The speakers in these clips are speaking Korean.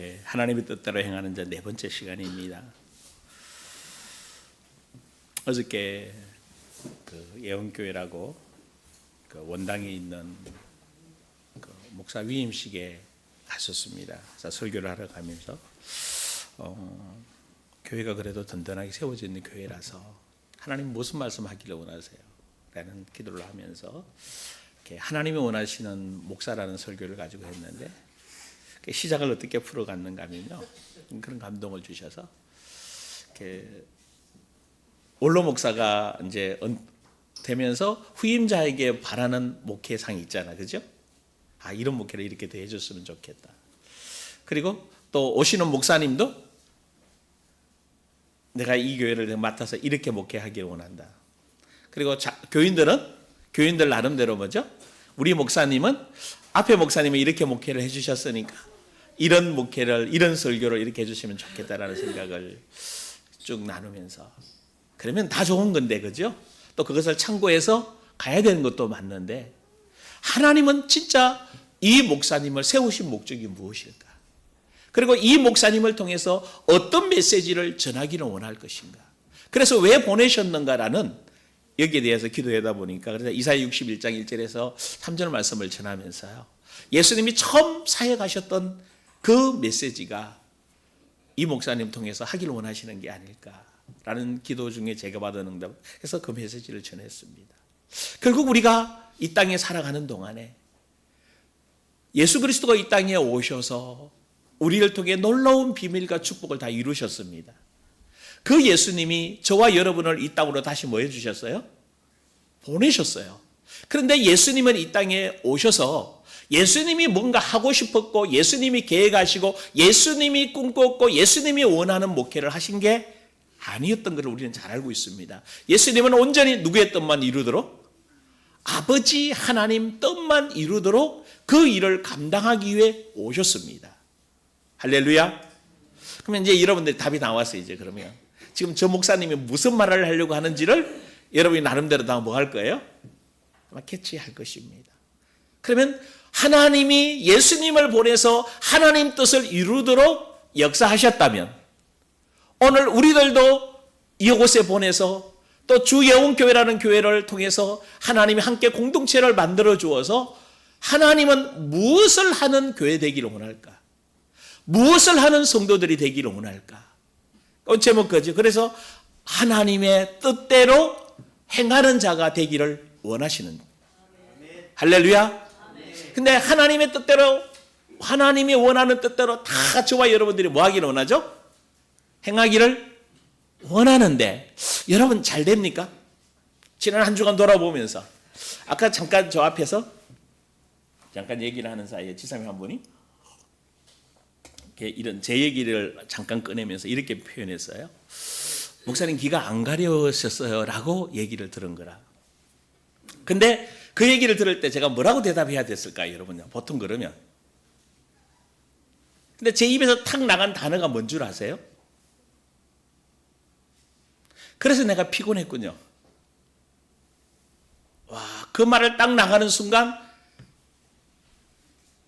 이렇게 하나님의 뜻대로 행하는 자 네 번째 시간입니다. 어저께 그 예언교회라고 그 원당에 있는 그 목사 위임식에 갔었습니다. 그래서 설교를 하러 가면서 교회가 그래도 든든하게 세워져 있는 교회라서 하나님 무슨 말씀하기를 원하세요? 라는 기도를 하면서 이렇게 하나님이 원하시는 목사라는 설교를 가지고 했는데 시작을 어떻게 풀어갔는가 하면요, 그런 감동을 주셔서 이렇게 원로 목사가 이제 되면서 후임자에게 바라는 목회상이 있잖아, 그죠? 아, 이런 목회를 이렇게 대해줬으면 좋겠다. 그리고 또 오시는 목사님도 내가 이 교회를 맡아서 이렇게 목회하기를 원한다. 그리고 교인들 나름대로 뭐죠? 우리 목사님은 앞에 목사님이 이렇게 목회를 해주셨으니까 이런 목회를, 이런 설교를 이렇게 해주시면 좋겠다라는 생각을 쭉 나누면서, 그러면 다 좋은 건데, 그죠? 또 그것을 참고해서 가야 되는 것도 맞는데, 하나님은 진짜 이 목사님을 세우신 목적이 무엇일까? 그리고 이 목사님을 통해서 어떤 메시지를 전하기를 원할 것인가? 그래서 왜 보내셨는가라는 여기에 대해서 기도하다 보니까, 그래서 이사야 61장 1절에서 3절 말씀을 전하면서요, 예수님이 처음 사역하셨던 그 메시지가 이 목사님 통해서 하기를 원하시는 게 아닐까라는 기도 중에 제가 받은 응답해서 그 메시지를 전했습니다. 결국 우리가 이 땅에 살아가는 동안에 예수 그리스도가 이 땅에 오셔서 우리를 통해 놀라운 비밀과 축복을 다 이루셨습니다. 그 예수님이 저와 여러분을 이 땅으로 다시 뭐 해주셨어요? 보내셨어요. 그런데 예수님은 이 땅에 오셔서 예수님이 뭔가 하고 싶었고, 예수님이 계획하시고, 예수님이 꿈꿨고, 예수님이 원하는 목회를 하신 게 아니었던 것을 우리는 잘 알고 있습니다. 예수님은 온전히 누구의 뜻만 이루도록, 아버지 하나님 뜻만 이루도록 그 일을 감당하기 위해 오셨습니다. 할렐루야. 그러면 이제 여러분들 답이 나왔어요. 이제 그러면 지금 저 목사님이 무슨 말을 하려고 하는지를 여러분이 나름대로 다 뭐 할 거예요? 아마 캐치할 것입니다. 그러면 하나님이 예수님을 보내서 하나님 뜻을 이루도록 역사하셨다면, 오늘 우리들도 이곳에 보내서 또 주 예언교회라는 교회를 통해서 하나님이 함께 공동체를 만들어 주어서 하나님은 무엇을 하는 교회 되기를 원할까? 무엇을 하는 성도들이 되기를 원할까? 제목 그죠? 그래서 하나님의 뜻대로 행하는 자가 되기를 원하시는 거예요. 할렐루야. 근데 하나님의 뜻대로, 하나님이 원하는 뜻대로 다 저와 여러분들이 뭐 하기를 원하죠? 행하기를 원하는데, 여러분 잘 됩니까? 지난 한 주간 돌아보면서, 아까 잠깐 저 앞에서 잠깐 얘기를 하는 사이에 지사님 한 분이 이런 제 얘기를 잠깐 꺼내면서 이렇게 표현했어요. 목사님 귀가 안 가려우셨어요 라고 얘기를 들은 거라. 근데 그 얘기를 들을 때 제가 뭐라고 대답해야 됐을까요, 여러분? 보통 그러면. 근데 제 입에서 탁 나간 단어가 뭔 줄 아세요? 그래서 내가 피곤했군요. 와, 그 말을 딱 나가는 순간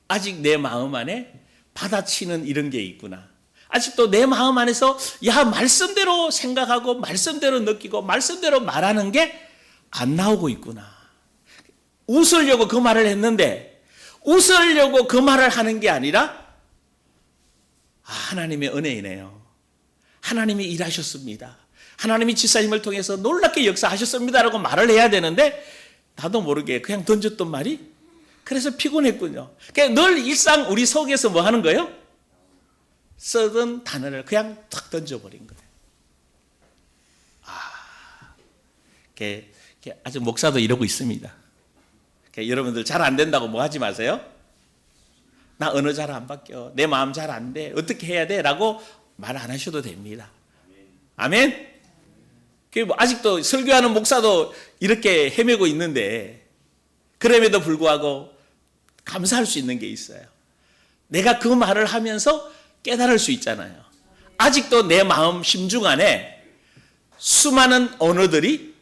아직 내 마음 안에 받아치는 이런 게 있구나. 아직도 내 마음 안에서 말씀대로 생각하고 말씀대로 느끼고 말씀대로 말하는 게 안 나오고 있구나. 웃으려고 그 말을 했는데 웃으려고 그 말을 하는 게 아니라 하나님의 은혜이네요. 하나님이 일하셨습니다. 하나님이 지사님을 통해서 놀랍게 역사하셨습니다라고 말을 해야 되는데 나도 모르게 그냥 던졌던 말이, 그래서 피곤했군요. 그냥 늘 일상 우리 속에서 뭐 하는 거예요? 쓰던 단어를 그냥 탁 던져버린 거예요. 아주 목사도 이러고 있습니다. 여러분들 잘 안 된다고 뭐 하지 마세요. 나 언어 잘 안 바뀌어, 내 마음 잘 안 돼, 어떻게 해야 돼? 라고 말 안 하셔도 됩니다. 아멘? 아직도 설교하는 목사도 이렇게 헤매고 있는데, 그럼에도 불구하고 감사할 수 있는 게 있어요. 내가 그 말을 하면서 깨달을 수 있잖아요. 아직도 내 마음 심중 안에 수많은 언어들이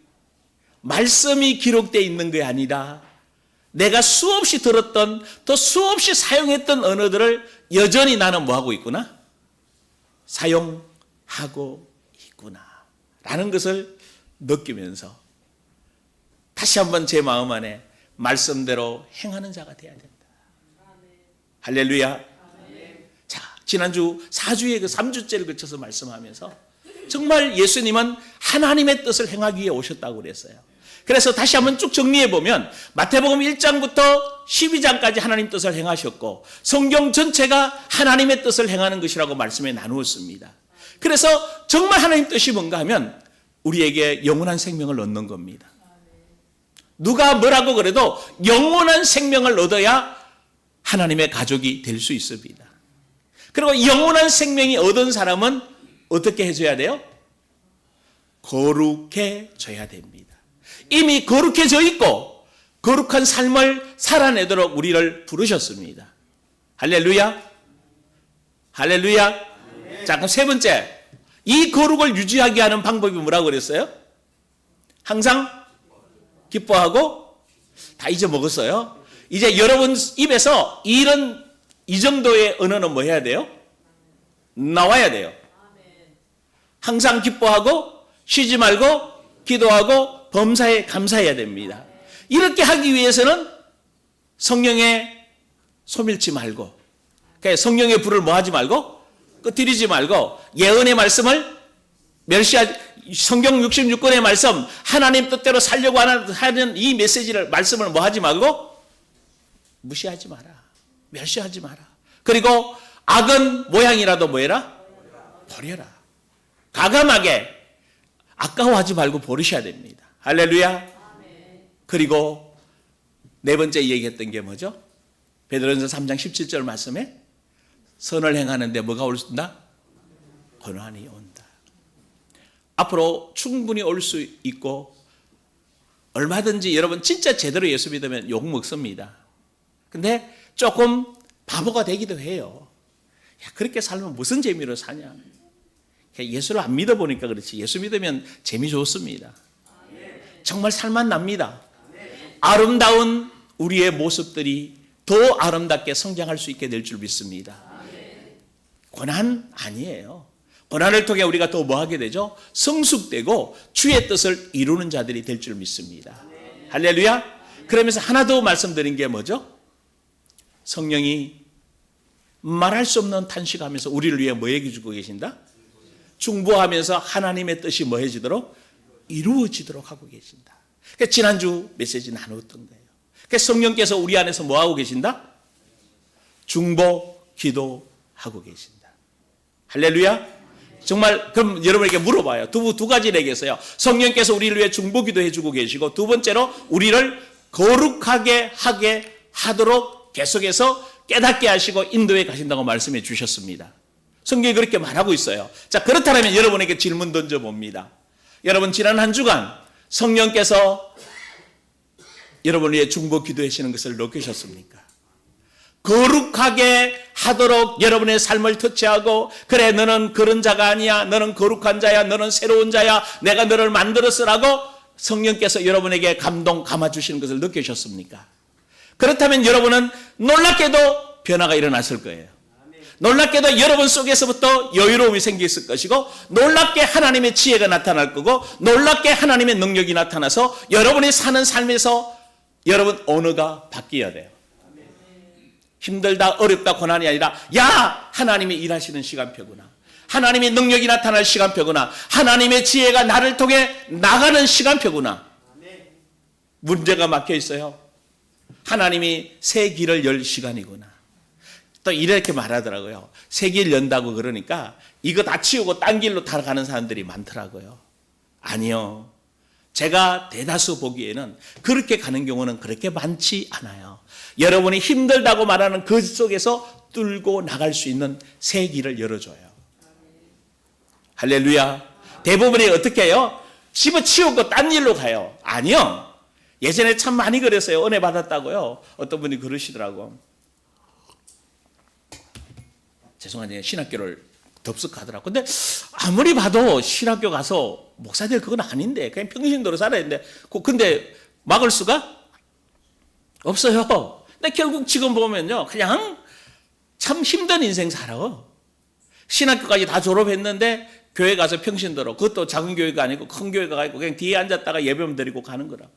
말씀이 기록되어 있는 게 아니라 내가 수없이 들었던, 또 수없이 사용했던 언어들을 여전히 나는 뭐하고 있구나? 사용하고 있구나 라는 것을 느끼면서 다시 한번 제 마음 안에 말씀대로 행하는 자가 되어야 된다. 할렐루야. 자, 지난주 4주의 그 3주째를 거쳐서 말씀하면서 정말 예수님은 하나님의 뜻을 행하기 위해 오셨다고 그랬어요. 그래서 다시 한번 쭉 정리해 보면 마태복음 1장부터 12장까지 하나님 뜻을 행하셨고 성경 전체가 하나님의 뜻을 행하는 것이라고 말씀에 나누었습니다. 그래서 정말 하나님 뜻이 뭔가 하면 우리에게 영원한 생명을 얻는 겁니다. 누가 뭐라고 그래도 영원한 생명을 얻어야 하나님의 가족이 될 수 있습니다. 그리고 영원한 생명이 얻은 사람은 어떻게 해줘야 돼요? 거룩해져야 됩니다. 이미 거룩해져 있고 거룩한 삶을 살아내도록 우리를 부르셨습니다. 할렐루야. 할렐루야. 자, 그럼 세 번째, 이 거룩을 유지하게 하는 방법이 뭐라고 그랬어요? 항상 기뻐하고, 다 잊어먹었어요. 이제 여러분 입에서 이 정도의 언어는 뭐 해야 돼요? 나와야 돼요. 항상 기뻐하고 쉬지 말고 기도하고 범사에 감사해야 됩니다. 이렇게 하기 위해서는 성령에 소멸치 말고, 그러니까 성령의 불을 뭐 하지 말고 끄트리지 말고 예언의 말씀을 멸시하지, 성경 66권의 말씀 하나님 뜻대로 살려고 하는 이 메시지를 말씀을 뭐 하지 말고 무시하지 마라. 멸시하지 마라. 그리고 악은 모양이라도 뭐 해라? 버려라. 과감하게 아까워하지 말고 버리셔야 됩니다. 할렐루야. 그리고 네 번째 얘기했던 게 뭐죠? 베드로전서 3장 17절 말씀에 선을 행하는데 뭐가 올다? 고난이 온다. 앞으로 충분히 올 수 있고 얼마든지 여러분 진짜 제대로 예수 믿으면 욕 먹습니다. 근데 조금 바보가 되기도 해요. 야, 그렇게 살면 무슨 재미로 사냐? 예수를 안 믿어보니까 그렇지. 예수 믿으면 재미 좋습니다. 정말 살만 납니다. 아름다운 우리의 모습들이 더 아름답게 성장할 수 있게 될 줄 믿습니다. 고난 아니에요. 고난을 통해 우리가 더 뭐하게 되죠? 성숙되고 주의 뜻을 이루는 자들이 될 줄 믿습니다. 할렐루야. 그러면서 하나 더 말씀드린 게 뭐죠? 성령이 말할 수 없는 탄식하면서 우리를 위해 뭐 얘기 주고 계신다? 중보하면서 하나님의 뜻이 뭐 해지도록? 이루어지도록 하고 계신다. 그러니까 지난주 메시지 나누었던 거예요. 그러니까 성령께서 우리 안에서 뭐 하고 계신다? 중보, 기도하고 계신다. 할렐루야. 정말 그럼 여러분에게 물어봐요. 두 가지 얘기했어요. 성령께서 우리를 위해 중보 기도해 주고 계시고 두 번째로 우리를 거룩하게 하도록 계속해서 깨닫게 하시고 인도해 가신다고 말씀해 주셨습니다. 성경이 그렇게 말하고 있어요. 자, 그렇다면 여러분에게 질문 던져봅니다. 여러분 지난 한 주간 성령께서 여러분을 위해 중보 기도하시는 것을 느끼셨습니까? 거룩하게 하도록 여러분의 삶을 터치하고 그래 너는 그런 자가 아니야, 너는 거룩한 자야, 너는 새로운 자야, 내가 너를 만들었으라고 성령께서 여러분에게 감아주시는 것을 느끼셨습니까? 그렇다면 여러분은 놀랍게도 변화가 일어났을 거예요. 놀랍게도 여러분 속에서부터 여유로움이 생겼을 것이고 놀랍게 하나님의 지혜가 나타날 거고 놀랍게 하나님의 능력이 나타나서 여러분이 사는 삶에서 여러분 언어가 바뀌어야 돼요. 힘들다 어렵다 고난이 아니라 야 하나님이 일하시는 시간표구나, 하나님의 능력이 나타날 시간표구나, 하나님의 지혜가 나를 통해 나가는 시간표구나. 문제가 막혀 있어요. 하나님이 새 길을 열 시간이구나. 또 이렇게 말하더라고요. 새 길 연다고 그러니까 이거 다 치우고 딴 길로 타가는 사람들이 많더라고요. 아니요. 제가 대다수 보기에는 그렇게 가는 경우는 그렇게 많지 않아요. 여러분이 힘들다고 말하는 그 속에서 뚫고 나갈 수 있는 새 길을 열어줘요. 할렐루야. 대부분이 어떻게 해요? 집어치우고 딴 일로 가요. 아니요. 예전에 참 많이 그랬어요. 은혜 받았다고요. 어떤 분이 그러시더라고. 죄송한데 신학교를 덥석하더라고. 근데 아무리 봐도 신학교 가서 목사 될 그건 아닌데 그냥 평신도로 살아야 되는데 근데 막을 수가 없어요. 근데 결국 지금 보면요, 그냥 참 힘든 인생 살아. 신학교까지 다 졸업했는데 교회 가서 평신 들어. 그것도 작은 교회가 아니고 큰 교회가 아니고 그냥 뒤에 앉았다가 예배만 드리고 가는 거라.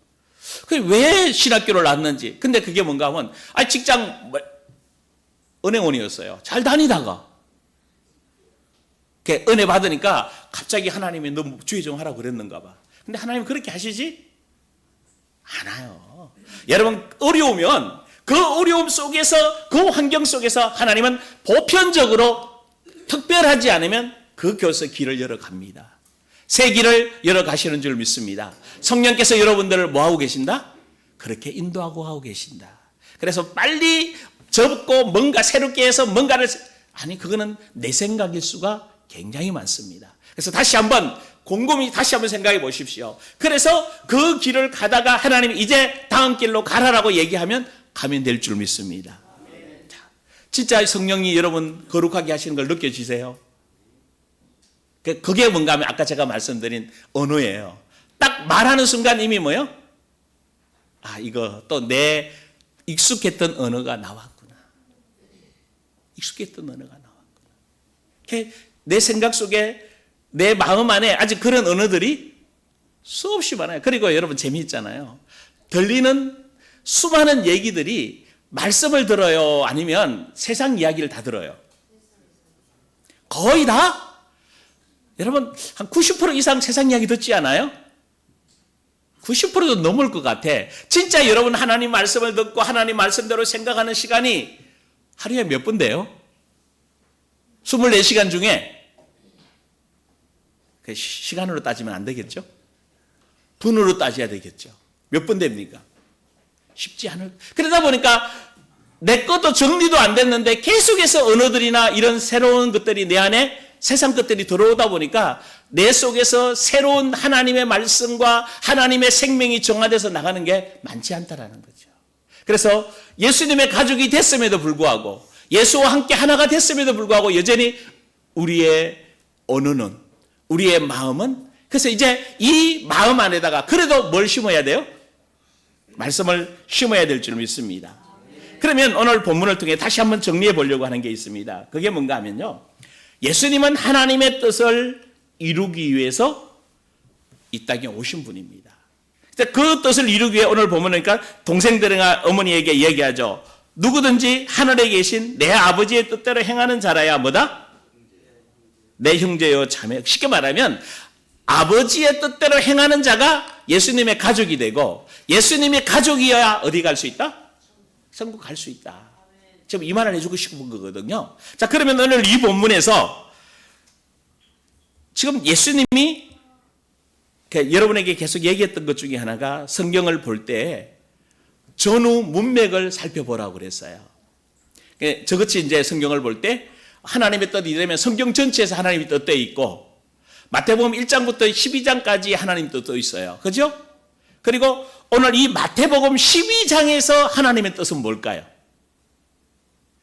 왜 신학교를 나왔는지. 근데 그게 뭔가 하면 직장 은행원이었어요. 잘 다니다가 은혜 받으니까 갑자기 하나님이 너 주의 좀 하라고 그랬는가 봐. 근데 하나님 그렇게 하시지? 않아요. 여러분 어려우면 그 어려움 속에서 그 환경 속에서 하나님은 보편적으로 특별하지 않으면 그 교서 길을 열어갑니다. 새 길을 열어가시는 줄 믿습니다. 성령께서 여러분들을 뭐하고 계신다? 그렇게 인도하고 하고 계신다. 그래서 빨리 접고 뭔가 새롭게 해서 뭔가를 그거는 내 생각일 수가 굉장히 많습니다. 그래서 다시 한번 곰곰이 다시 한번 생각해 보십시오. 그래서 그 길을 가다가 하나님이 이제 다음 길로 가라라고 얘기하면 가면 될 줄 믿습니다. 자, 진짜 성령이 여러분 거룩하게 하시는 걸 느껴지세요? 그게 뭔가 하면 아까 제가 말씀드린 언어예요. 딱 말하는 순간 이미 뭐요? 이거 또 내 익숙했던 언어가 나왔구나. 익숙했던 언어가 나왔구나. 내 생각 속에 내 마음 안에 아직 그런 언어들이 수없이 많아요. 그리고 여러분 재미있잖아요. 들리는 수많은 얘기들이 말씀을 들어요? 아니면 세상 이야기를 다 들어요? 거의 다? 여러분 한 90% 이상 세상 이야기 듣지 않아요? 90%도 넘을 것 같아. 진짜 여러분 하나님 말씀을 듣고 하나님 말씀대로 생각하는 시간이 하루에 몇 분 돼요? 24시간 중에 시간으로 따지면 안 되겠죠? 분으로 따져야 되겠죠? 몇 분 됩니까? 쉽지 않을. 그러다 보니까 내 것도 정리도 안 됐는데 계속해서 언어들이나 이런 새로운 것들이 내 안에 세상 것들이 들어오다 보니까 내 속에서 새로운 하나님의 말씀과 하나님의 생명이 정화돼서 나가는 게 많지 않다라는 거죠. 그래서 예수님의 가족이 됐음에도 불구하고 예수와 함께 하나가 됐음에도 불구하고 여전히 우리의 언어는 우리의 마음은 그래서 이제 이 마음 안에다가 그래도 뭘 심어야 돼요? 말씀을 심어야 될 줄 믿습니다. 그러면 오늘 본문을 통해 다시 한번 정리해 보려고 하는 게 있습니다. 그게 뭔가 하면요. 예수님은 하나님의 뜻을 이루기 위해서 이 땅에 오신 분입니다. 그 뜻을 이루기 위해 오늘 보니까 동생들이나 어머니에게 얘기하죠. 누구든지 하늘에 계신 내 아버지의 뜻대로 행하는 자라야 뭐다? 내 형제요 자매. 쉽게 말하면 아버지의 뜻대로 행하는 자가 예수님의 가족이 되고 예수님의 가족이어야 어디 갈 수 있다? 천국 갈 수 있다. 지금 이 말을 해주고 싶은 거거든요. 자, 그러면 오늘 이 본문에서 지금 예수님이 여러분에게 계속 얘기했던 것 중에 하나가 성경을 볼 때 전후 문맥을 살펴보라고 그랬어요. 저같이 이제 성경을 볼 때 하나님의 뜻이 이러면 성경 전체에서 하나님의 뜻되어 있고 마태복음 1장부터 12장까지 하나님의 뜻도 있어요. 그죠? 그리고 오늘 이 마태복음 12장에서 하나님의 뜻은 뭘까요?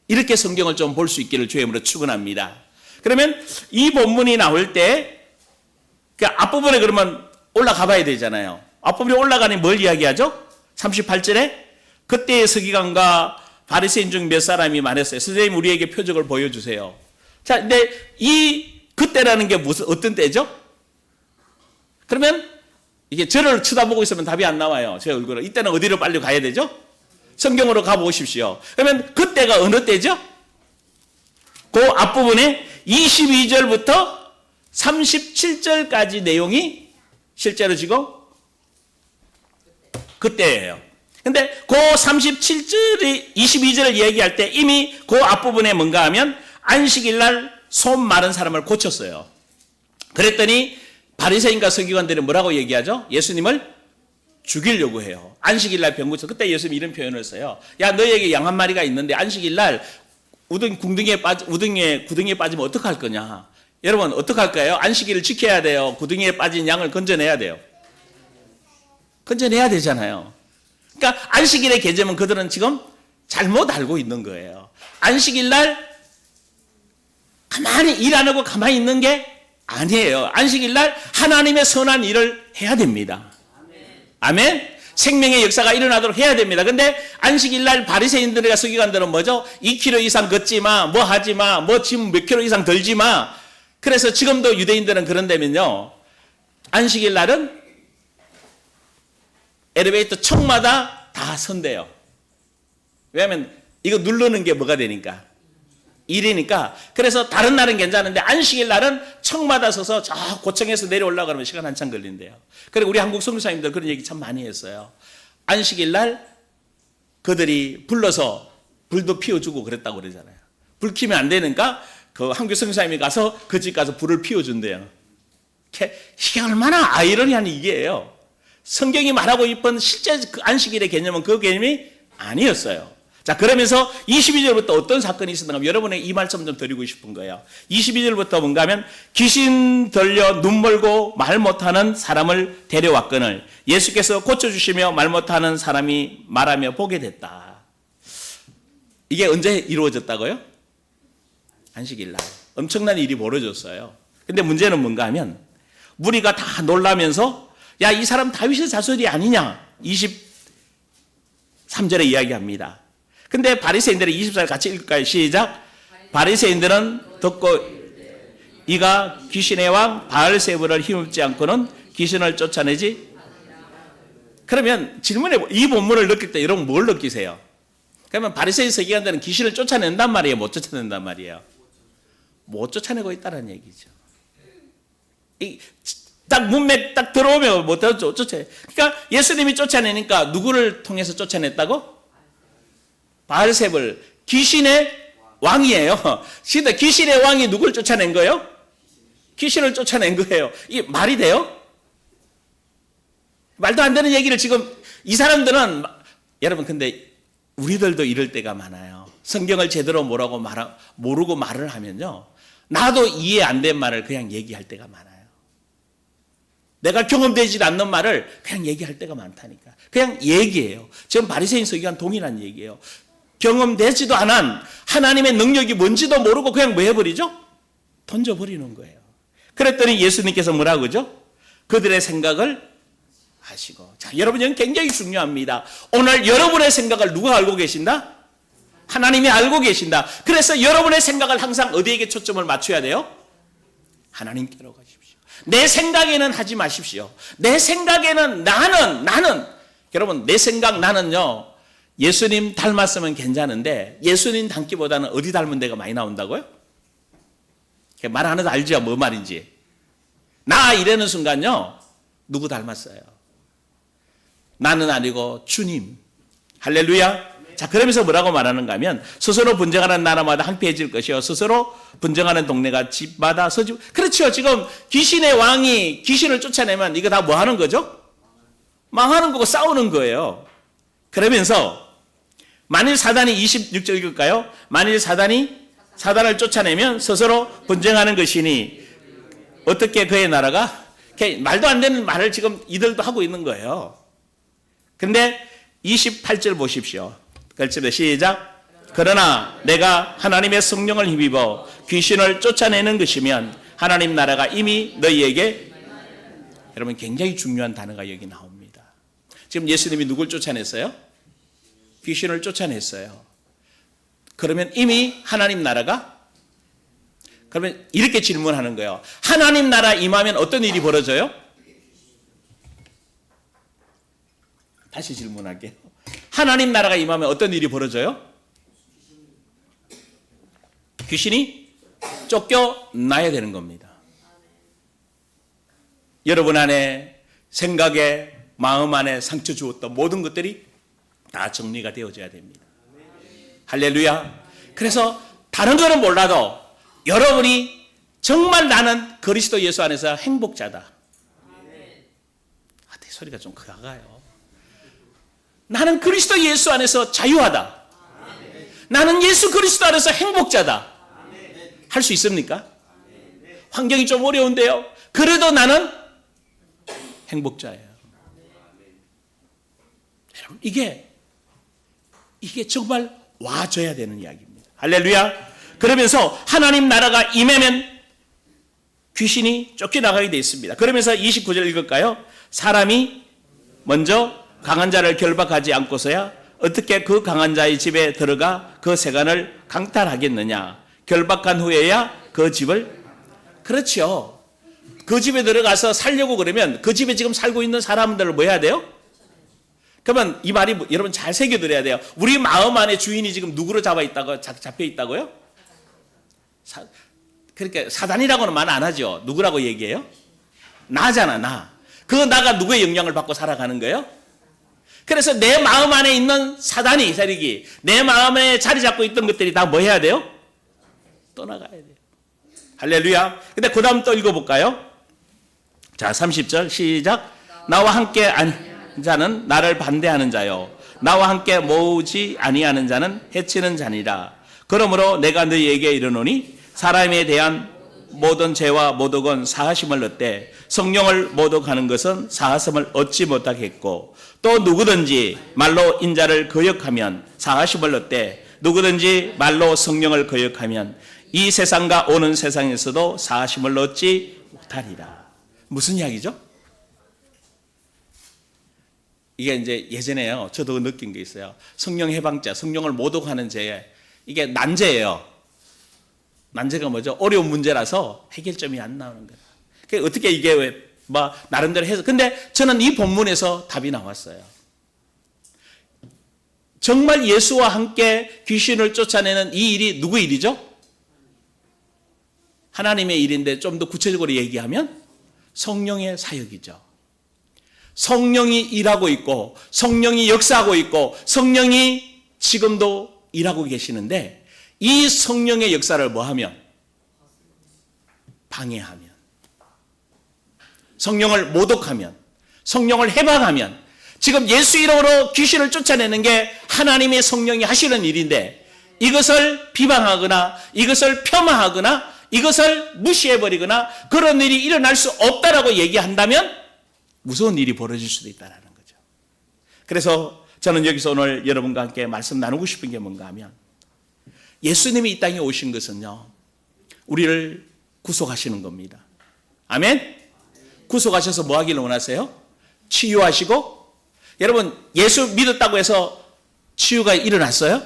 이렇게 성경을 좀 볼 수 있기를 주의 이름으로 축원합니다. 그러면 이 본문이 나올 때 앞부분에 그러면 올라가 봐야 되잖아요. 앞부분에 올라가니 뭘 이야기하죠? 38절에 그때의 서기관과 바리새인 중 몇 사람이 말했어요. 선생님 우리에게 표적을 보여주세요. 자, 근데 이 그때라는 게 어떤 때죠? 그러면 이게 저를 쳐다보고 있으면 답이 안 나와요. 제 얼굴을. 이때는 어디로 빨리 가야 되죠? 성경으로 가보십시오. 그러면 그때가 어느 때죠? 그 앞부분에 22절부터 37절까지 내용이 실제로 지금 그때예요. 근데 그 37절이 22절을 얘기할 때 이미 그 앞부분에 뭔가 하면 안식일 날 손 마른 사람을 고쳤어요. 그랬더니 바리새인과 서기관들은 뭐라고 얘기하죠? 예수님을 죽이려고 해요. 안식일 날 병 고쳐. 그때 예수님이 이런 표현을 써요. 야, 너에게 양 한 마리가 있는데 안식일 날 구덩이에 빠지면 어떡할 거냐? 여러분 어떡할까요? 안식일을 지켜야 돼요. 구덩이에 빠진 양을 건져내야 돼요. 건져내야 되잖아요. 그러니까 안식일의 개념은 그들은 지금 잘못 알고 있는 거예요. 안식일 날 가만히 일 안 하고 가만히 있는 게 아니에요. 안식일 날 하나님의 선한 일을 해야 됩니다. 아멘. 생명의 역사가 일어나도록 해야 됩니다. 근데 안식일 날 바리새인들과 서기관들은 뭐죠? 2km 이상 걷지 마, 뭐 하지 마, 뭐 지금 몇 킬로 이상 들지 마. 그래서 지금도 유대인들은 그런다면요, 안식일 날은 엘리베이터 층마다 다 선대요. 왜냐하면 이거 누르는 게 뭐가 되니까, 일이니까. 그래서 다른 날은 괜찮은데 안식일 날은 층마다 서서 저 고층에서 내려올라고 그러면 시간 한참 걸린대요. 그리고 우리 한국 선교사님들 그런 얘기 참 많이 했어요. 안식일 날 그들이 불러서 불도 피워주고 그랬다고 그러잖아요. 불 켜면 안 되니까 그 한국 선교사님이 가서 그 집 가서 불을 피워준대요. 이게 얼마나 아이러니한 얘기예요. 성경이 말하고 있던 실제 그 안식일의 개념은 그 개념이 아니었어요. 자, 그러면서 22절부터 어떤 사건이 있었는가 하면 여러분에게 이 말씀 좀 드리고 싶은 거예요. 22절부터 뭔가 하면 귀신 들려 눈 멀고 말 못하는 사람을 데려왔거늘 예수께서 고쳐주시며 말 못하는 사람이 말하며 보게 됐다. 이게 언제 이루어졌다고요? 안식일 날. 엄청난 일이 벌어졌어요. 근데 문제는 뭔가 하면 무리가 다 놀라면서 야, 이 사람 다윗의 자손이 아니냐? 23절에 이야기합니다. 근데 바리새인들이 24절 같이 읽을까요? 시작. 바리새인들은 듣고 이가 귀신의 왕 바알세불을 힘입지 않고는 귀신을 쫓아내지. 그러면 질문해, 이 본문을 느낄 때 여러분 뭘 느끼세요? 그러면 바리새인 서기관들은 귀신을 쫓아낸단 말이에요? 못 쫓아낸단 말이에요? 못 쫓아내고 있다는 얘기죠. 딱 문맥 딱 들어오면 못 쫓아내. 그러니까 예수님이 쫓아내니까 누구를 통해서 쫓아냈다고? 바알세불, 귀신의 왕이에요. 근데 귀신의 왕이 누굴 쫓아낸 거예요? 귀신을 쫓아낸 거예요. 이게 말이 돼요? 말도 안 되는 얘기를 지금 이 사람들은, 여러분 근데 우리들도 이럴 때가 많아요. 성경을 제대로 모르고 말을 하면요, 나도 이해 안 된 말을 그냥 얘기할 때가 많아요. 내가 경험되지 않는 말을 그냥 얘기할 때가 많다니까. 그냥 얘기해요. 지금 바리새인 서기관 동일한 얘기예요. 경험되지도 않은 하나님의 능력이 뭔지도 모르고 그냥 뭐 해버리죠? 던져버리는 거예요. 그랬더니 예수님께서 뭐라고 그러죠? 그들의 생각을 아시고. 자, 여러분, 이건 굉장히 중요합니다. 오늘 여러분의 생각을 누가 알고 계신다? 하나님이 알고 계신다. 그래서 여러분의 생각을 항상 어디에게 초점을 맞춰야 돼요? 하나님께로 가십시오. 내 생각에는 하지 마십시오. 내 생각에는 나는 여러분, 내 생각 나는요, 예수님 닮았으면 괜찮은데 예수님 닮기보다는 어디 닮은 데가 많이 나온다고요? 말 안 해도 알죠? 뭐 말인지. 나 이러는 순간요, 누구 닮았어요? 나는 아니고 주님. 할렐루야. 자, 그러면서 뭐라고 말하는가 하면 스스로 분쟁하는 나라마다 황폐해질 것이요 스스로 분쟁하는 동네가 집마다 서집. 그렇죠. 지금 귀신의 왕이 귀신을 쫓아내면 이거 다 뭐 하는 거죠? 망하는 거고 싸우는 거예요. 그러면서 만일 사단이 26절 읽을까요? 만일 사단을 쫓아내면 스스로 분쟁하는 것이니 어떻게 그의 나라가? 말도 안 되는 말을 지금 이들도 하고 있는 거예요. 근데 28절 보십시오. 같이 시작. 그러나 내가 하나님의 성령을 힘입어 귀신을 쫓아내는 것이면 하나님 나라가 이미 너희에게. 여러분, 굉장히 중요한 단어가 여기 나옵니다. 지금 예수님이 누굴 쫓아냈어요? 귀신을 쫓아냈어요. 그러면 이미 하나님 나라가. 그러면 이렇게 질문하는 거예요. 하나님 나라 임하면 어떤 일이 벌어져요? 다시 질문할게요. 하나님 나라가 임하면 어떤 일이 벌어져요? 귀신이 쫓겨나야 되는 겁니다. 여러분 안에, 생각에, 마음 안에 상처 주었던 모든 것들이 다 정리가 되어져야 됩니다. 할렐루야. 그래서 다른 거는 몰라도 여러분이 정말 나는 그리스도 예수 안에서 행복자다. 내 소리가 좀 작아요. 나는 그리스도 예수 안에서 자유하다. 나는 예수 그리스도 안에서 행복자다. 할 수 있습니까? 환경이 좀 어려운데요. 그래도 나는 행복자예요. 여러분, 이게 정말 와줘야 되는 이야기입니다. 할렐루야. 그러면서 하나님 나라가 임하면 귀신이 쫓겨나가게 되어 있습니다. 그러면서 29절 읽을까요? 사람이 먼저 강한 자를 결박하지 않고서야 어떻게 그 강한 자의 집에 들어가 그 세간을 강탈하겠느냐. 결박한 후에야 그 집을, 그렇죠. 그 집에 들어가서 살려고 그러면 그 집에 지금 살고 있는 사람들을 뭐 해야 돼요? 그러면 이 말이 여러분 잘 새겨드려야 돼요. 우리 마음 안에 주인이 지금 누구로 잡혀 있다고요? 그러니까 사단이라고는 말 안 하죠. 누구라고 얘기해요? 나잖아, 나. 그 나가 누구의 영향을 받고 살아가는 거예요? 그래서 내 마음 안에 있는 사단이, 세력이, 내 마음에 자리 잡고 있던 것들이 다 뭐 해야 돼요? 떠나가야 돼요. 할렐루야. 근데 그 다음 또 읽어볼까요? 자, 30절 시작. 나와 함께 아니 자는 나를 반대하는 자요, 나와 함께 모으지 아니하는 자는 해치는 자니라. 그러므로 내가 너희에게 이르노니 사람에 대한 모든 죄와 모독은 사하심을 얻되 성령을 모독하는 것은 사하심을 얻지 못하겠고, 또 누구든지 말로 인자를 거역하면 사하심을 얻되 누구든지 말로 성령을 거역하면 이 세상과 오는 세상에서도 사하심을 얻지 못하리라. 무슨 이야기죠? 이게 이제 예전에요, 저도 느낀 게 있어요. 성령 해방죄, 성령을 모독하는 죄, 이게 난제예요. 난제가 뭐죠? 어려운 문제라서 해결점이 안 나오는 거예요. 그러니까 어떻게 이게 왜 나름대로 해서, 근데 저는 이 본문에서 답이 나왔어요. 정말 예수와 함께 귀신을 쫓아내는 이 일이 누구 일이죠? 하나님의 일인데 좀 더 구체적으로 얘기하면 성령의 사역이죠. 성령이 일하고 있고 성령이 역사하고 있고 성령이 지금도 일하고 계시는데, 이 성령의 역사를 뭐하면? 방해하면, 성령을 모독하면, 성령을 해방하면, 지금 예수 이름으로 귀신을 쫓아내는 게 하나님의 성령이 하시는 일인데, 이것을 비방하거나 이것을 폄하하거나 이것을 무시해버리거나 그런 일이 일어날 수 없다라고 얘기한다면 무서운 일이 벌어질 수도 있다는 거죠. 그래서 저는 여기서 오늘 여러분과 함께 말씀 나누고 싶은 게 뭔가 하면, 예수님이 이 땅에 오신 것은요, 우리를 구속하시는 겁니다. 아멘? 구속하셔서 뭐 하기를 원하세요? 치유하시고. 여러분, 예수 믿었다고 해서 치유가 일어났어요?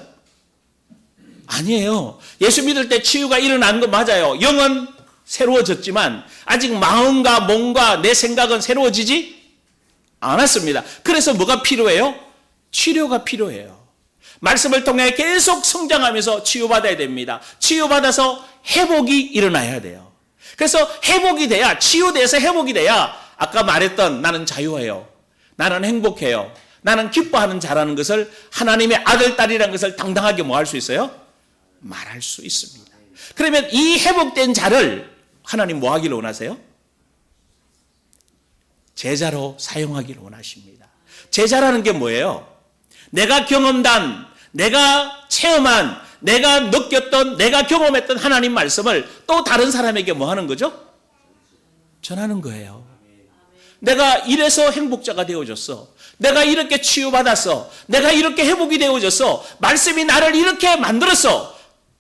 아니에요. 예수 믿을 때 치유가 일어난 거 맞아요. 영은 새로워졌지만 아직 마음과 몸과 내 생각은 새로워지지 않았습니다. 그래서 뭐가 필요해요? 치료가 필요해요. 말씀을 통해 계속 성장하면서 치유받아야 됩니다. 치유받아서 회복이 일어나야 돼요. 그래서 회복이 돼야, 치유돼서 회복이 돼야 아까 말했던 나는 자유해요, 나는 행복해요, 나는 기뻐하는 자라는 것을, 하나님의 아들, 딸이라는 것을 당당하게 뭐 할 수 있어요? 말할 수 있습니다. 그러면 이 회복된 자를 하나님 뭐 하기를 원하세요? 제자로 사용하기를 원하십니다. 제자라는 게 뭐예요? 내가 경험한, 내가 체험한, 내가 느꼈던, 내가 경험했던 하나님 말씀을 또 다른 사람에게 뭐 하는 거죠? 전하는 거예요. 내가 이래서 행복자가 되어졌어, 내가 이렇게 치유받았어, 내가 이렇게 회복이 되어졌어, 말씀이 나를 이렇게 만들었어,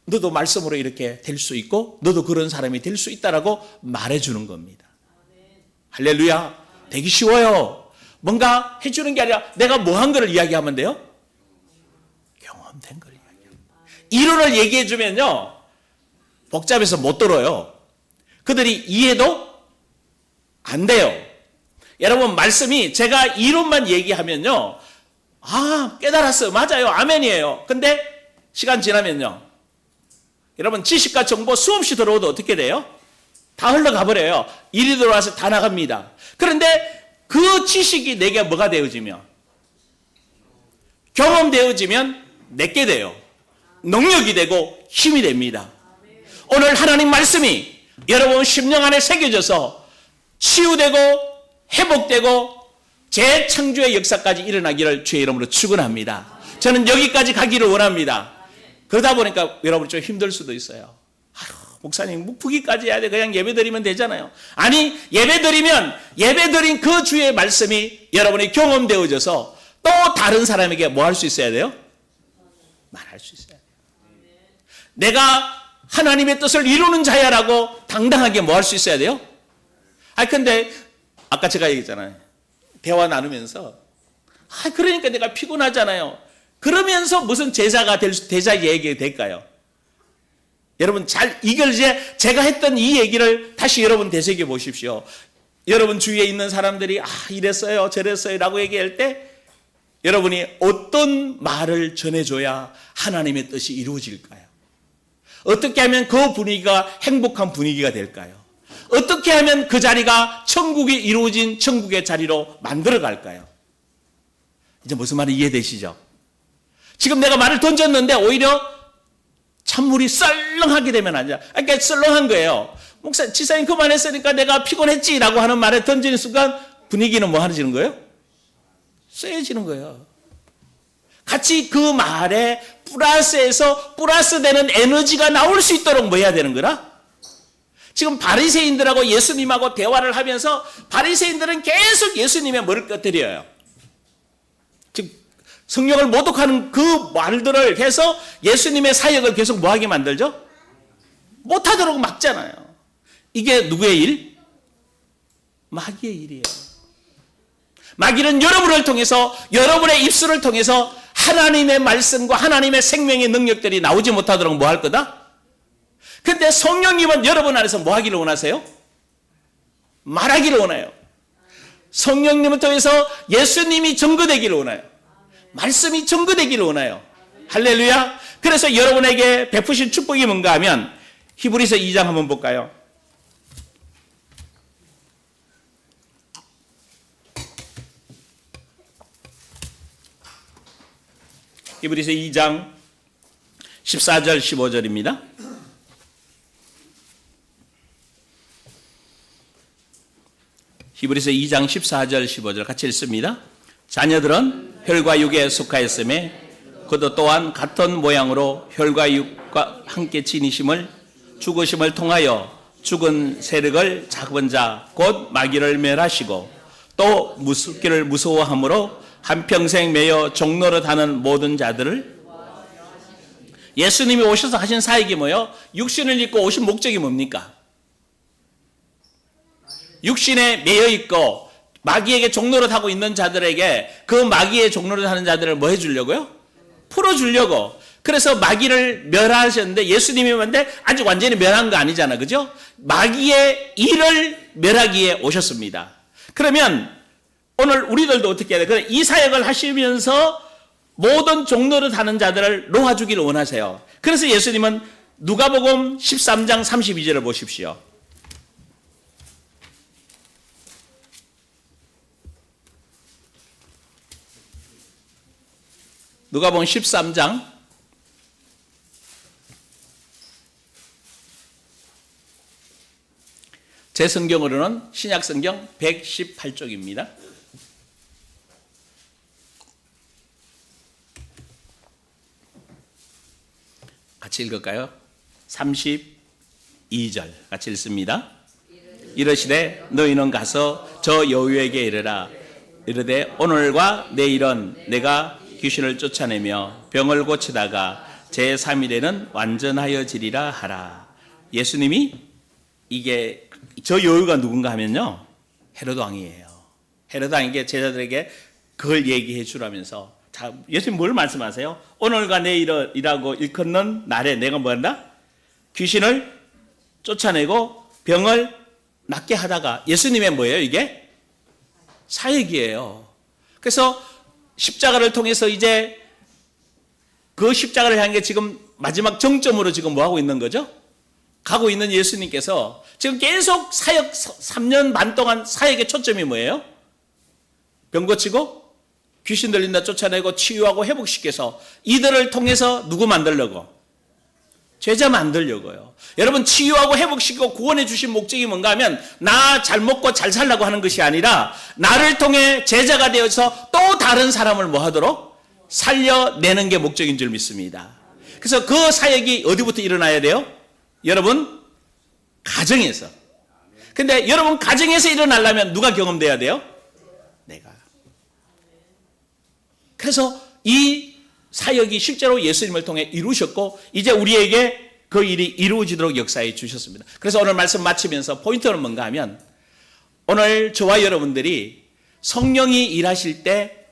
너도 말씀으로 이렇게 될 수 있고 너도 그런 사람이 될 수 있다라고 말해주는 겁니다. 할렐루야. 되기 쉬워요. 뭔가 해주는 게 아니라 내가 뭐 한 거를 이야기하면 돼요? 경험된 걸 이야기합니다. 이론을 얘기해주면요, 복잡해서 못 들어요. 그들이 이해도 안 돼요. 여러분, 말씀이 제가 이론만 얘기하면요, 아, 깨달았어요, 맞아요, 아멘이에요. 근데 시간 지나면요, 여러분, 지식과 정보 수없이 들어오도 어떻게 돼요? 다 흘러가 버려요. 일이 들어와서 다 나갑니다. 그런데 그 지식이 내게 뭐가 되어지면, 경험되어지면 내게 돼요. 능력이 되고 힘이 됩니다. 오늘 하나님 말씀이 여러분 심령 안에 새겨져서 치유되고 회복되고 재창조의 역사까지 일어나기를 주의 이름으로 축원합니다. 저는 여기까지 가기를 원합니다. 그러다 보니까 여러분 좀 힘들 수도 있어요. 목사님, 묵프기까지 해야 돼, 그냥 예배드리면 되잖아요. 아니, 예배드린 그 주의 말씀이 여러분이 경험되어져서 또 다른 사람에게 뭐 할 수 있어야 돼요? 말할 수 있어야 돼요. 내가 하나님의 뜻을 이루는 자야라고 당당하게 뭐 할 수 있어야 돼요? 근데 아까 제가 얘기했잖아요. 대화 나누면서 그러니까 내가 피곤하잖아요. 그러면서 무슨 제자에게 될까요? 여러분 이걸 이제 제가 했던 이 얘기를 다시 여러분 되새겨 보십시오. 여러분 주위에 있는 사람들이 이랬어요 저랬어요 라고 얘기할 때 여러분이 어떤 말을 전해줘야 하나님의 뜻이 이루어질까요? 어떻게 하면 그 분위기가 행복한 분위기가 될까요? 어떻게 하면 그 자리가 천국이 이루어진 천국의 자리로 만들어 갈까요? 이제 무슨 말이 이해되시죠? 지금 내가 말을 던졌는데 오히려 찬물이 썰렁하게 되면 안 돼. 그러니까 썰렁한 거예요. 목사, 지사님 그만했으니까 내가 피곤했지라고 하는 말에 던지는 순간 분위기는 뭐 하는 거예요? 쎄해지는 거예요. 같이 그 말에 플러스에서 플러스 되는 에너지가 나올 수 있도록 뭐 해야 되는 거라? 지금 바리새인들하고 예수님하고 대화를 하면서 바리새인들은 계속 예수님의 머리를 끄트려요. 지금 성령을 모독하는 그 말들을 해서 예수님의 사역을 계속 뭐하게 만들죠? 못하도록 막잖아요. 이게 누구의 일? 마귀의 일이에요. 마귀는 여러분을 통해서 여러분의 입술을 통해서 하나님의 말씀과 하나님의 생명의 능력들이 나오지 못하도록 뭐 할 거다? 근데 성령님은 여러분 안에서 뭐 하기를 원하세요? 말하기를 원해요. 성령님을 통해서 예수님이 증거되기를 원해요. 말씀이 증거되기를 원해요. 할렐루야. 그래서 여러분에게 베푸신 축복이 뭔가 하면 히브리서 2장 한번 볼까요? 히브리서 2장 14절 15절입니다. 히브리서 2장 14절 15절 같이 읽습니다. 자녀들은 혈과 육에 속하였음에 그도 또한 같은 모양으로 혈과 육과 함께 지니심을 죽으심을 통하여 죽은 세력을 잡은 자 곧 마귀를 멸하시고 또 무섭기를 무서워함으로 한평생 매여 종노릇하는 모든 자들을 예수님이 오셔서 하신 사역이 뭐예요? 육신을 입고 오신 목적이 뭡니까? 육신에 매여 있고 마귀에게 종노릇하고 있는 자들에게 그 마귀의 종노릇하는 자들을 뭐 해주려고요? 풀어주려고. 그래서 마귀를 멸하셨는데 예수님이 왔는데 아직 완전히 멸한 거 아니잖아, 그죠? 마귀의 일을 멸하기에 오셨습니다. 그러면 오늘 우리들도 어떻게 해야 돼? 이 사역을 하시면서 모든 종노릇 하는 자들을 놓아주기를 원하세요. 그래서 예수님은 누가복음 13장 32절을 보십시오. 누가복음 13장 제 성경으로는 신약성경 118쪽입니다. 같이 읽을까요? 32절 같이 읽습니다. 이르시되 너희는 가서 저 여우에게 이르라. 이르되 오늘과 내일은 내가 귀신을 쫓아내며 병을 고치다가 제3일에는 완전하여지리라 하라. 예수님이 이게 저 여우가 누군가 하면요, 헤로드 왕이에요. 헤로드 왕에게 제자들에게 그걸 얘기해 주라면서, 자, 예수님 뭘 말씀하세요? 오늘과 내일이라고 일컫는 날에 내가 뭐 한다? 귀신을 쫓아내고 병을 낫게 하다가, 예수님의 뭐예요 이게? 사역이에요. 그래서 십자가를 통해서 이제 그 십자가를 향해 지금 마지막 정점으로 지금 뭐 하고 있는 거죠? 가고 있는 예수님께서 지금 계속 사역 3년 반 동안 사역의 초점이 뭐예요? 병 고치고 귀신 들린다 쫓아내고 치유하고 회복시켜서 이들을 통해서 누구 만들려고? 제자 만들려고요. 여러분, 치유하고 회복시키고 구원해 주신 목적이 뭔가 하면 나 잘 먹고 잘 살라고 하는 것이 아니라 나를 통해 제자가 되어서 또 다른 사람을 뭐 하도록? 살려내는 게 목적인 줄 믿습니다. 그래서 그 사역이 어디부터 일어나야 돼요? 여러분, 가정에서. 근데 여러분 가정에서 일어나려면 누가 경험돼야 돼요? 내가. 그래서 이 사역이 실제로 예수님을 통해 이루셨고 이제 우리에게 그 일이 이루어지도록 역사해 주셨습니다. 그래서 오늘 말씀 마치면서 포인트는 뭔가 하면, 오늘 저와 여러분들이 성령이 일하실 때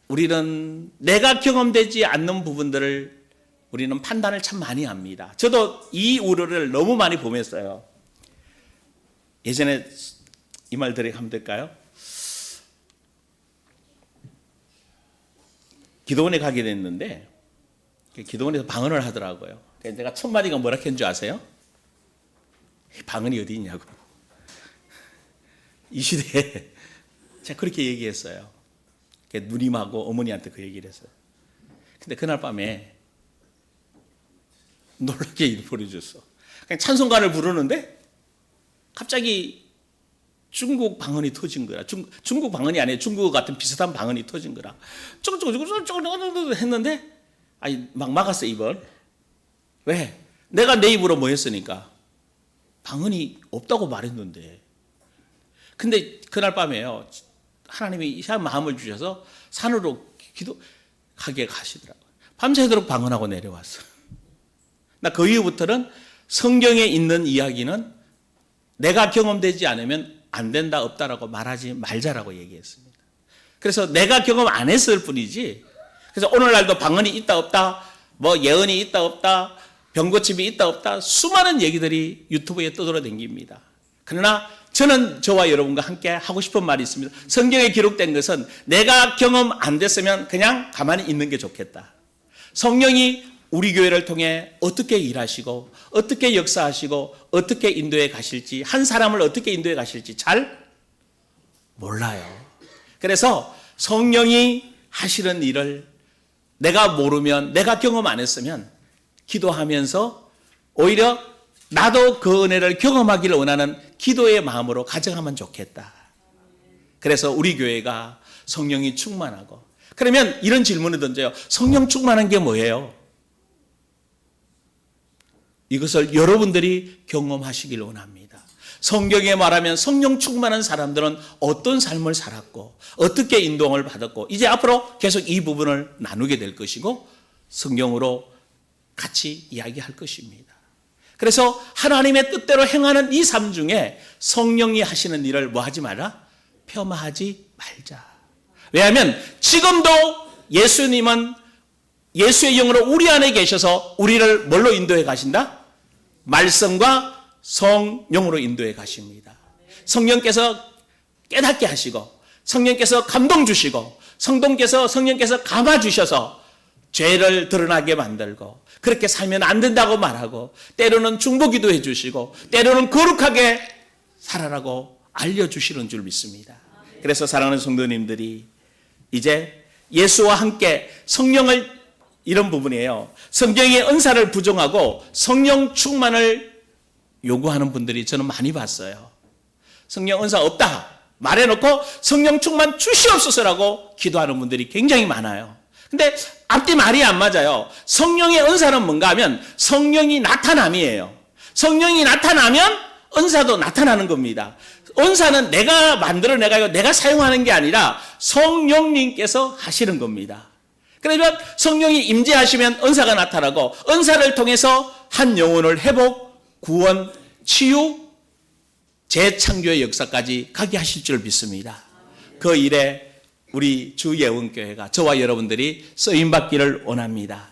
우리는 내가 경험되지 않는 부분들을 우리는 판단을 참 많이 합니다. 저도 이 우려를 너무 많이 보냈어요. 예전에 이 말 하면 될까요? 기도원에 가게 됐는데 기도원에서 방언을 하더라고요. 내가 첫 마디가 뭐라 했는 줄 아세요? 방언이 어디 있냐고. 이 시대에 제가 그렇게 얘기했어요. 누님하고 어머니한테 그 얘기를 했어요. 근데 그날 밤에 놀랍게 일이 벌어졌어. 그냥 찬송가를 부르는데 갑자기 중국 방언이 터진 거야. 중국 방언이 아니에요. 중국 같은 비슷한 방언이 터진 거라. 쪼글쪼글 했는데 아니 막 막았어 입을. 왜? 내가 내 입으로 뭐 했으니까 방언이 없다고 말했는데. 근데 그날 밤에요. 하나님이 이상한 마음을 주셔서 산으로 기도하게 가시더라고요. 밤새도록 방언하고 내려왔어요. 나 그 이후부터는 성경에 있는 이야기는 내가 경험되지 않으면 안 된다 없다라고 말하지 말자라고 얘기했습니다. 그래서 내가 경험 안 했을 뿐이지. 그래서 오늘날도 방언이 있다 없다, 뭐 예언이 있다 없다, 병고침이 있다 없다 수많은 얘기들이 유튜브에 떠돌아다닙니다. 그러나 저는 저와 여러분과 함께 하고 싶은 말이 있습니다. 성경에 기록된 것은 내가 경험 안 됐으면 그냥 가만히 있는 게 좋겠다. 성령이 우리 교회를 통해 어떻게 일하시고 어떻게 역사하시고 어떻게 인도해 가실지, 한 사람을 어떻게 인도해 가실지 잘 몰라요. 그래서 성령이 하시는 일을 내가 모르면, 내가 경험 안 했으면 기도하면서 오히려 나도 그 은혜를 경험하기를 원하는 기도의 마음으로 가져가면 좋겠다. 그래서 우리 교회가 성령이 충만하고, 그러면 이런 질문을 던져요. 성령 충만한 게 뭐예요? 이것을 여러분들이 경험하시길 원합니다. 성경에 말하면 성령 충만한 사람들은 어떤 삶을 살았고 어떻게 인도를 받았고, 이제 앞으로 계속 이 부분을 나누게 될 것이고 성경으로 같이 이야기할 것입니다. 그래서 하나님의 뜻대로 행하는 이 삶 중에 성령이 하시는 일을 뭐 하지 마라? 폄하하지 말자. 왜냐하면 지금도 예수님은 예수의 영으로 우리 안에 계셔서 우리를 뭘로 인도해 가신다? 말씀과 성령으로 인도해 가십니다. 성령께서 깨닫게 하시고, 성령께서 감동 주시고, 성령께서 감아 주셔서 죄를 드러나게 만들고, 그렇게 살면 안 된다고 말하고, 때로는 중보기도 해주시고, 때로는 거룩하게 살아라고 알려주시는 줄 믿습니다. 그래서 사랑하는 성도님들이 이제 예수와 함께 성령을, 이런 부분이에요. 성경의 은사를 부정하고 성령 충만을 요구하는 분들이 저는 많이 봤어요. 성령 은사 없다 말해놓고 성령 충만 주시옵소서라고 기도하는 분들이 굉장히 많아요. 근데 앞뒤 말이 안 맞아요. 성령의 은사는 뭔가 하면 성령이 나타남이에요. 성령이 나타나면 은사도 나타나는 겁니다. 은사는 내가 만들어내가지고 내가 사용하는 게 아니라 성령님께서 하시는 겁니다. 그러면 성령이 임재하시면 은사가 나타나고, 은사를 통해서 한 영혼을 회복, 구원, 치유, 재창조의 역사까지 가게 하실 줄 믿습니다. 그 일에 우리 주 예원교회가, 저와 여러분들이 쓰임받기를 원합니다.